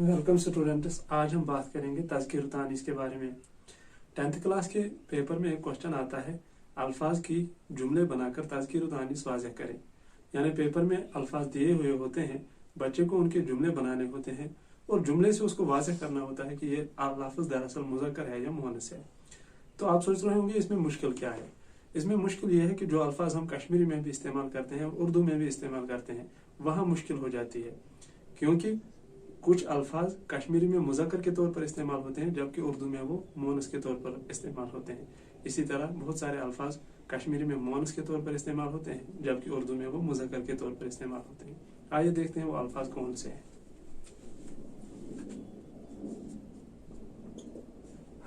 Welcome students, आज हम बात करेंगे तज़किर तानीस के बारे में। 10th क्लास के पेपर में एक क्वेश्चन आता है, अल्फाज की जुमले बनाकर तज़किर तानीस वाज़ेह करें। यानी पेपर में अल्फाज दिए हुए होते हैं, बच्चे को उनके जुमले बनाने होते हैं और जुमले से उसको वाज़ेह करना होता है कि ये लफ्ज़ दरअसल मुज़क्कर है या मुअन्नस है। तो आप सोच रहे होंगे इसमें मुश्किल क्या है। इसमें मुश्किल ये है कि जो अल्फाज हम कश्मीरी में भी इस्तेमाल करते हैं और उर्दू में भी इस्तेमाल करते हैं, वहाँ मुश्किल हो जाती है, क्योंकि कुछ अल्फाज कश्मीरी में मुज़क्कर के तौर पर इस्तेमाल होते हैं जबकि उर्दू में वो मुअन्नस के तौर पर इस्तेमाल होते हैं। इसी तरह बहुत सारे अल्फाज कश्मीरी में मुअन्नस के तौर पर इस्तेमाल होते हैं जबकि उर्दू में वो मुज़क्कर के तौर पर इस्तेमाल होते हैं। आइए देखते हैं वो अल्फाज कौन से हैं।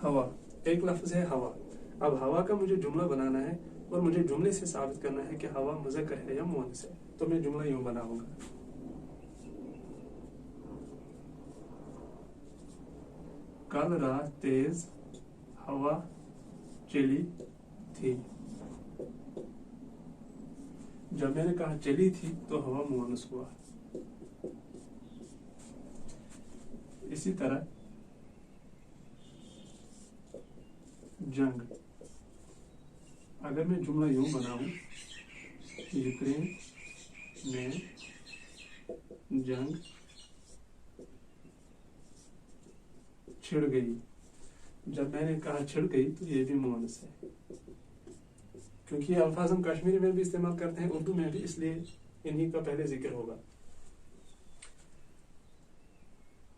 हवा, एक लफ्ज है हवा। अब हवा का मुझे जुमला बनाना है और मुझे जुमले से साबित करना है कि हवा मुज़क्कर है या मुअन्नस है। तो मैं जुमला यूं बनाऊंगा, कल रात तेज हवा चली थी। जब मैंने कहा चली थी तो हवा मुअन्नस हुआ। इसी तरह जंग, अगर मैं जुमला यूं बनाऊं, यूक्रेन में जंग छिड़ गई। जब मैंने कहा छिड़ गई तो ये भी मुअन्नस है, क्योंकि ये अल्फाज हम कश्मीरी में भी इस्तेमाल करते हैं, उर्दू में भी, इसलिए इन्हीं का पहले जिक्र होगा।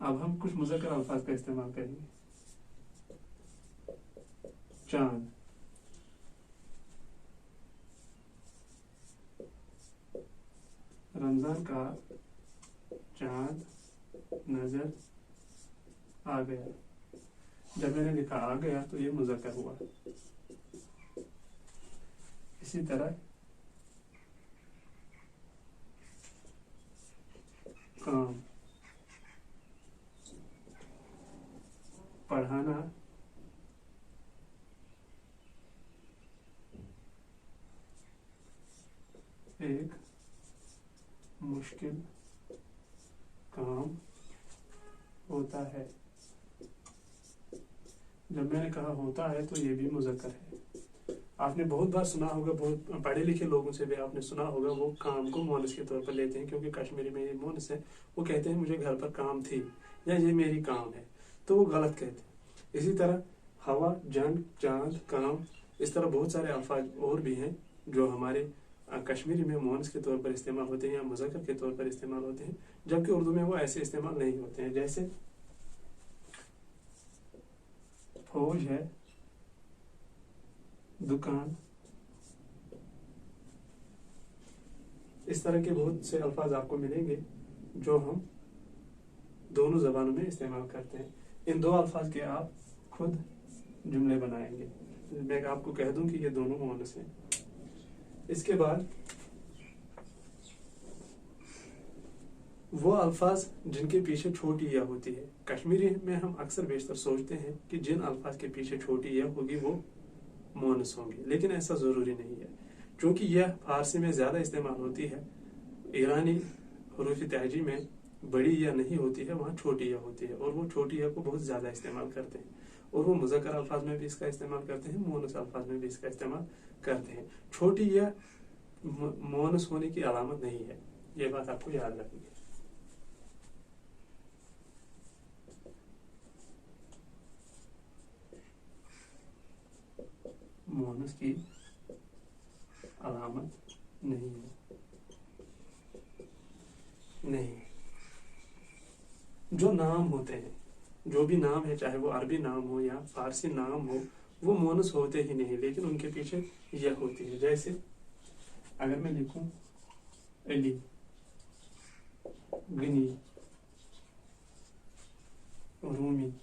अब हम कुछ मुज़क्कर अल्फाज का इस्तेमाल करेंगे। चांद, रमजान का चांद नजर आ गया। जब मैंने लिखा आ गया तो ये मुज़क्कर हुआ। इसी तरह काम, पढ़ाना एक मुश्किल काम होता है। जब मैंने कहा होता है तो ये भी मुज़क्कर है। आपने बहुत बार सुना होगा, बहुत पढ़े लिखे लोगों से भी आपने सुना होगा, वो काम को मुअन्नस के तौर पर लेते हैं, क्योंकि कश्मीरी में ये मुअन्नस है। वो कहते हैं मुझे घर पर काम थी या ये मेरी काम है, तो वो गलत कहते हैं। इसी तरह हवा, जंग, चांद, काम, इस तरह बहुत सारे अल्फाज और भी हैं जो हमारे कश्मीरी में मुअन्नस के तौर पर इस्तेमाल होते हैं या मुज़क्कर के तौर पर इस्तेमाल होते हैं, जबकि उर्दू में वो ऐसे इस्तेमाल नहीं होते हैं। जैसे फौज है, दुकान, इस तरह के बहुत से अल्फाज आपको मिलेंगे जो हम दोनों जबानों में इस्तेमाल करते हैं। इन दो अल्फाज के आप खुद जुमले बनाएंगे। मैं आपको कह दूं कि ये दोनों मुअन्नस हैं। इसके बाद वो अल्फाज जिनके पीछे छोटी या होती है। कश्मीरी में हम अक्सर बेशतर सोचते हैं कि जिन अल्फाज के पीछे छोटी या होगी वो मुअन्नस होंगे, लेकिन ऐसा जरूरी नहीं है। क्योंकि यह फारसी में ज्यादा इस्तेमाल होती है, ईरानी हरूफ तहजी में बड़ी या नहीं होती है, वहाँ छोटी या होती है, और वो छोटी या को बहुत ज्यादा इस्तेमाल करते हैं। और वो मुज़क्कर अल्फाज में भी इसका इस्तेमाल करते हैं, मुअन्नस अल्फाज में भी इसका इस्तेमाल करते हैं। छोटी या मुअन्नस होने की अलामत नहीं है, ये बात आपको याद रखनी है। मुअन्नस की अलामत नहीं है, नहीं। जो नाम होते हैं, जो भी नाम है, चाहे वो अरबी नाम हो या फारसी नाम हो, वो मुअन्नस होते ही नहीं, लेकिन उनके पीछे यह होती है। जैसे अगर मैं लिखूं अली, गनी, रूमी,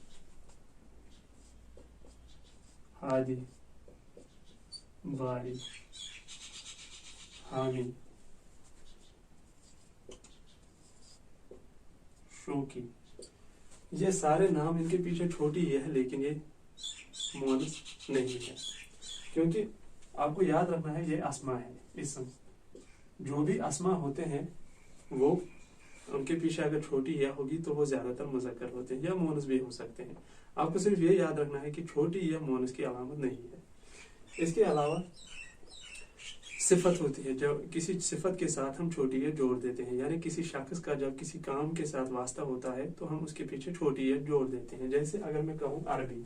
हादी, बारी, हामी, शौकी, ये सारे नाम, इनके पीछे छोटी ये है, लेकिन ये मुअन्नस नहीं है, क्योंकि आपको याद रखना है ये अस्मा है, इसम। जो भी अस्मा होते हैं वो उनके पीछे अगर छोटी या होगी तो वो ज्यादातर मुज़क्कर होते हैं या मोनस भी हो सकते हैं। आपको सिर्फ ये याद रखना है कि छोटी या मोनस की अलामत नहीं है। इसके अलावा सिफत होती है, जब किसी सिफत के साथ हम छोटी या जोड़ देते हैं, यानी किसी शख्स का जब किसी काम के साथ वास्ता होता है तो हम उसके पीछे छोटी या जोड़ देते हैं। जैसे अगर मैं कहूँ अरबी,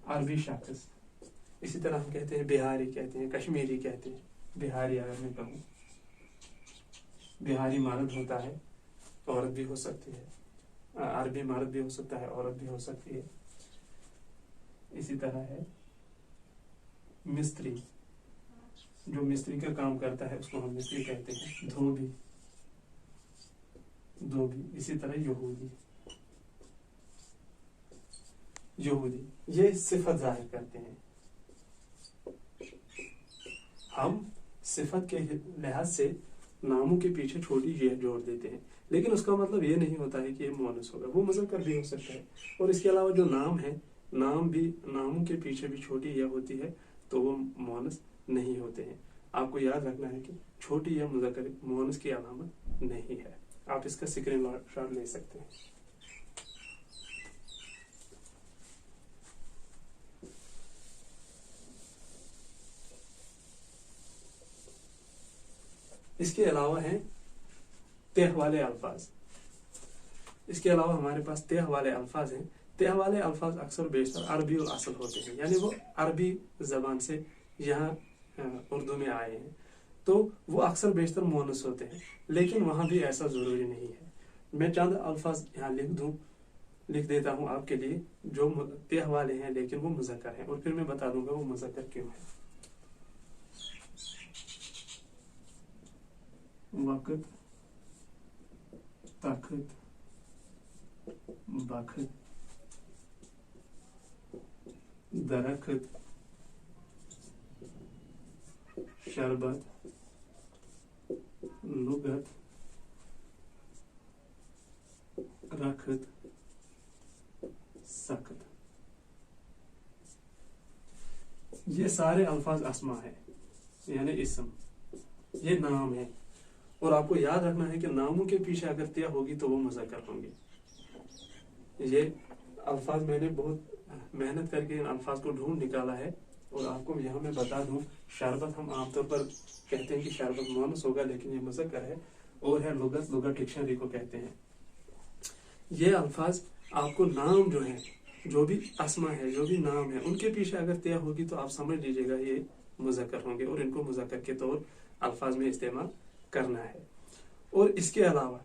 अरबी शख्स, इसी तरह हम कहते हैं बिहारी, कहते हैं कश्मीरी, कहते हैं बिहारी। अगर मैं कहूँ बिहारी मर्द होता है, औरत भी हो सकती है, अरबी मर्द भी हो सकता है, औरत भी हो सकती है। इसी तरह है मिस्त्री, जो मिस्त्री का काम करता है उसको हम मिस्त्री कहते हैं। धोबी, धोबी। इसी तरह यहूदी, यहूदी। ये सिफत जाहिर करते हैं। हम सिफत के लिहाज से नामों के पीछे छोटी ये जोड़ देते हैं, लेकिन उसका मतलब ये नहीं होता है कि ये मोनस होगा, वो मुज़क्कर भी हो सकता है। और इसके अलावा जो नाम है, नाम भी, नामों के पीछे भी छोटी या होती है तो वो मोनस नहीं होते हैं। आपको याद रखना है कि छोटी या मुज़क्कर मोनस की अलामत नहीं है। आप इसका स्क्रीनशॉट ले सकते हैं। इसके अलावा हैं तेह वाले अल्फाज। इसके अलावा हमारे पास तेह वाले अल्फाज हैं। तेह वाले अल्फाज अक्सर बेशतर अरबी और असल होते हैं, यानी वो अरबी जबान से यहाँ उर्दू में आए हैं, तो वो अक्सर बेशतर मोनस होते हैं, लेकिन वहाँ भी ऐसा जरूरी नहीं है। मैं चंद अल्फाज यहाँ लिख देता हूँ आपके लिए जो तेह वाले हैं लेकिन वो मुज़क्कर हैं, और फिर मैं बता दूंगा वो मुज़क्कर क्यों है। वक़्त, तख़्त, बख़्त, दरख़्त, शरबत, लुगत, रखत, सख्त। ये सारे अल्फाज अस्मा है, यानी इसम, ये नाम है। और आपको याद रखना है कि नामों के पीछे अगर त्या होगी तो वो मुज़क्कर होंगे। ये अल्फाज मैंने बहुत मेहनत करके इन अल्फाज को ढूंढ निकाला है, और आपको यहाँ मैं बता दूं, शरबत हम आमतौर पर कहते हैं कि शरबत मोनस होगा, लेकिन ये मुज़क्कर है। और है लुगत, लुगत डिक्शनरी को कहते हैं। ये अल्फाज आपको नाम जो है, जो भी अस्मा है, जो भी नाम है, उनके पीछे अगर त्या होगी तो आप समझ लीजिएगा ये मुज़क्कर होंगे, और इनको मुज़क्कर के तौर अल्फाज में इस्तेमाल करना है। और इसके अलावा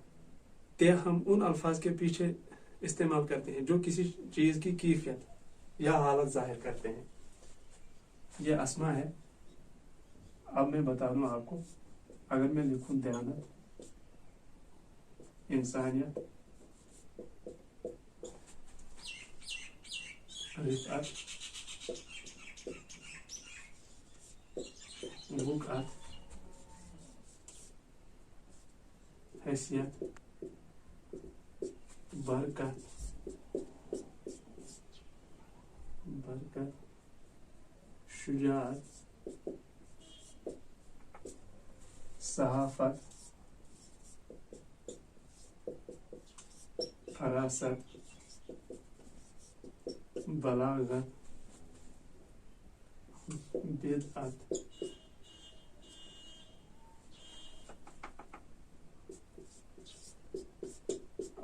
त्या हम उन अल्फाज के पीछे इस्तेमाल करते हैं जो किसी चीज की कैफियत या हालत जाहिर करते हैं। ये अस्मा है। अब मैं बता दूं आपको, अगर मैं लिखूं दयानत, इंसानियत, रिफ़अत, वक़अत, हैसियत, बरकत, शुजाअत, सहाफत, फरासत, बलागत, बिदअत,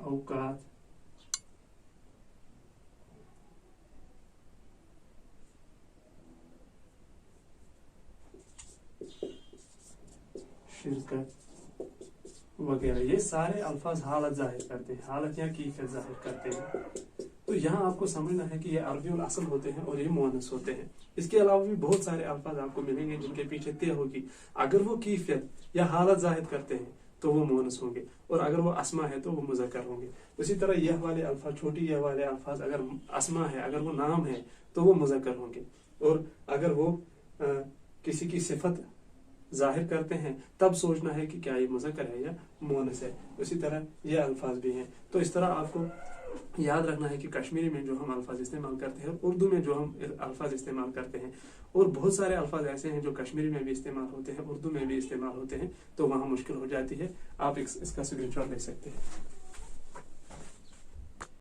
औकात, शिरकत वगैरह। ये सारे अल्फाज हालत जाहिर करते हैं, हालत या कैफियत जाहिर करते हैं। तो यहाँ आपको समझना है कि ये अरबी और असल होते हैं और ये मुअन्नस होते हैं। इसके अलावा भी बहुत सारे अल्फाज आपको मिलेंगे जिनके पीछे ते होगी। अगर वो कैफियत या हालत जाहिर करते हैं तो वो मुअन्नस होंगे, और अगर वो अस्मा है तो वो मुज़क्कर होंगे। उसी तरह यह वाले अल्फाज, छोटी यह वाले अल्फाज अगर अस्मा है, अगर वो नाम है तो वो मुज़क्कर होंगे, और अगर वो किसी की सिफत जाहिर करते हैं तब सोचना है कि क्या ये मुज़क्कर है या मुअन्नस है। उसी तरह ये अल्फाज भी हैं। तो इस तरह आपको याद रखना है कि कश्मीरी में जो हम अल्फाज इस्तेमाल करते हैं, उर्दू में जो हम अल्फाज इस्तेमाल करते हैं, और बहुत सारे अल्फाज ऐसे हैं जो कश्मीरी में भी इस्तेमाल होते हैं, उर्दू में भी इस्तेमाल होते हैं, तो वहाँ मुश्किल हो जाती है। आप इसका स्क्रीनशॉट ले सकते हैं।